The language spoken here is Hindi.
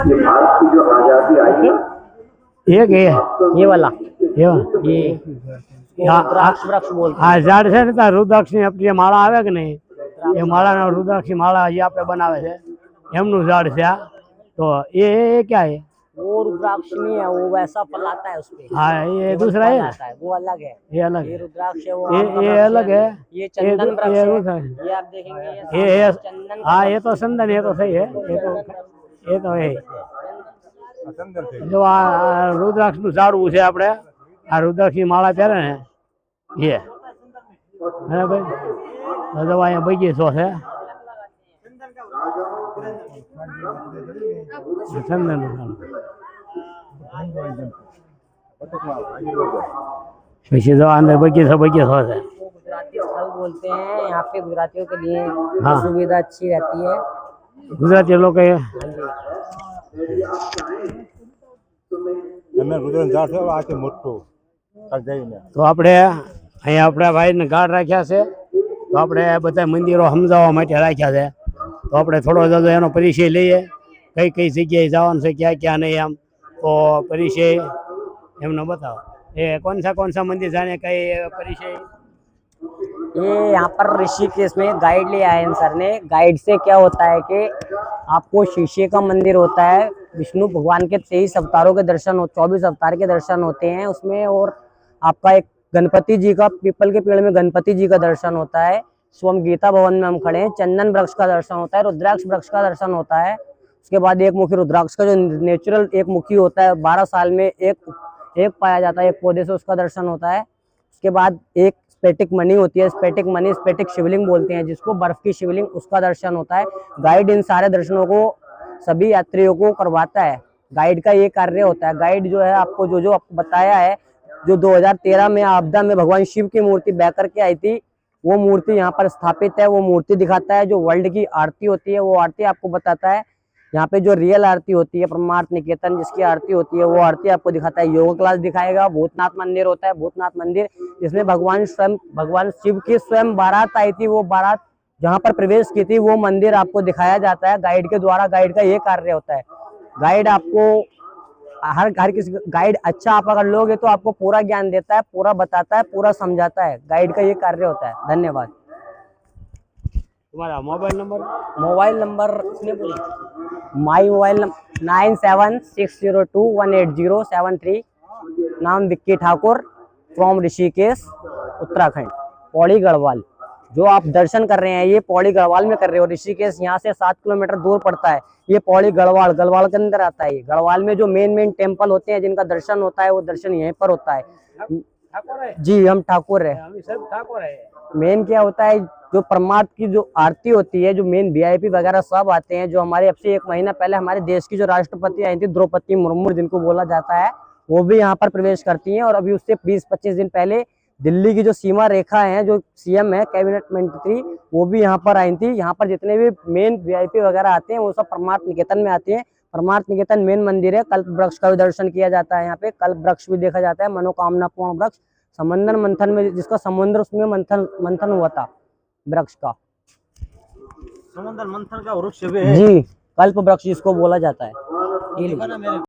ये भारत की जो आजादी आई है, एक ये वाला ये ये रुद्राक्ष वृक्ष बोलते આ ઝાડ છે ને ત્યાં રુદ્રાક્ષની આપણી જે માળા આવે કે નહીં એ માળાના રુદ્રાક્ષની માળા જે આપણે બનાવે છે એમનું ઝાડ છે આ તો એ ક્યાં है हैं। वो रुद्राक्ष नहीं है, वो वैसा फल आता है उसपे, हाँ ये केवल दूसरा फल है आता है, वो अलग है। ये अलग ये है रुद्राक्ष है, वो ये आम का ये वृक्ष अलग है ये चंदन ये वृक्ष है। दूसरा है ये आप देखेंगे ये ये सामने चंदन हाँ ये तो संदन ये तो सही है ये तो है जो आ रुद्राक्षનું ઝાડવું છે આપણે આ રુદ્રાક્ષની માળા પહેરે ને એ બરાબર તો અહીંયા બગીચો છે ચંદનનું ઝાડ પછી તો અંદર બગીચો છે गुजराती स्थल बोलते हैं, यहाँ पे गुजरातियों के लिए हाँ। सुविधा अच्छी रहती है। ગુજરાતી લોકો તો આપણે અહીંયા આપણા ભાઈને ગાઢ રાખ્યા છે તો આપણે બધા મંદિરો સમજાવવા માટે રાખ્યા છે તો આપણે થોડો દાદો એનો પરિચય લઈએ કઈ કઈ જગ્યાએ જવાનું છે ક્યાં ક્યાં નહીં આમ તો પરિચય એમને બતાવો એ કોણ सा મંદિર જાણે કઈ પરિચય ये यहाँ पर ऋषिकेश में गाइड ले आए हैं सर ने। गाइड से क्या होता है कि आपको शीशे का मंदिर होता है, विष्णु भगवान के 23 अवतारों के दर्शन 24 अवतार के दर्शन होते हैं उसमें, और आपका एक गणपति जी का पीपल के पेड़ में गणपति जी का दर्शन होता है। सो हम गीता भवन में हम खड़े हैं, चंदन वृक्ष का दर्शन होता है, रुद्राक्ष वृक्ष का दर्शन होता है। उसके बाद एक मुखी रुद्राक्ष का जो नेचुरल एक मुखी होता है 12 साल में एक पाया जाता है, एक पौधे से उसका दर्शन होता है। उसके बाद एक स्पेटिक मणि होती है, स्पेटिक मणि स्पेटिक शिवलिंग बोलते हैं जिसको, बर्फ की शिवलिंग, उसका दर्शन होता है। गाइड इन सारे दर्शनों को सभी यात्रियों को करवाता है। गाइड का ये कार्य होता है। गाइड जो है आपको जो आपको बताया है, जो 2013 में आपदा में भगवान शिव की मूर्ति बह करके आई थी, वो मूर्ति यहाँ पर स्थापित है। वो मूर्ति दिखाता है, जो वर्ल्ड की आरती होती है वो आरती आपको बताता है। यहाँ पे जो रियल आरती होती है परमार्थ निकेतन जिसकी आरती होती है वो आरती आपको दिखाता है। योगा क्लास दिखाएगा। भूतनाथ मंदिर होता है, भूतनाथ मंदिर जिसमें भगवान शिव की स्वयं बारात आई थी, वो बारात जहाँ पर प्रवेश की थी वो मंदिर आपको दिखाया जाता है गाइड के द्वारा। गाइड का ये कार्य होता है। गाइड आपको हर किसी गाइड अच्छा आप अगर लोगे तो आपको पूरा ज्ञान देता है, पूरा बताता है, पूरा समझाता है। गाइड का ये कार्य होता है। धन्यवाद। तुम्हारा मोबाइल नंबर इसने बोली, माई मोबाइल नंबर 9760218073। नाम विक्की ठाकुर, फ्रॉम ऋषिकेश उत्तराखंड, पौड़ी गढ़वाल। जो आप दर्शन कर रहे हैं ये पौड़ी गढ़वाल में कर रहे हो। ऋषिकेश यहाँ से 7 किलोमीटर दूर पड़ता है। ये पौड़ी गढ़वाल के अंदर आता है। गढ़वाल में जो मेन टेम्पल होते हैं जिनका दर्शन होता है वो दर्शन यहीं पर होता है। जी हम ठाकुर है। मेन क्या होता है, जो परमार्थ की जो आरती होती है, जो मेन VIP वगैरह सब आते हैं। जो हमारे अब से 1 महीना पहले हमारे देश की जो राष्ट्रपति आई थी द्रौपदी मुर्मू जिनको बोला जाता है, वो भी यहाँ पर प्रवेश करती हैं। और अभी उससे 20-25 दिन पहले दिल्ली की जो सीमा रेखा है, जो CM है कैबिनेट मंत्री, वो भी यहाँ पर आई थी। यहाँ पर जितने भी मेन VIP वगैरह आते हैं वो सब परमार्थ निकेतन में आते हैं। परमार्थ निकेतन मेन मंदिर है। कल्प वृक्ष का भी दर्शन किया जाता है। यहाँ पे कल्प वृक्ष भी देखा जाता है, मनोकामना पूर्ण वृक्ष। समंदर मंथन में जिसका समुद्र उसमें मंथन हुआ था वृक्ष का, समुद्र मंथन का वृक्ष भी है। जी कल्प वृक्ष जिसको बोला जाता है।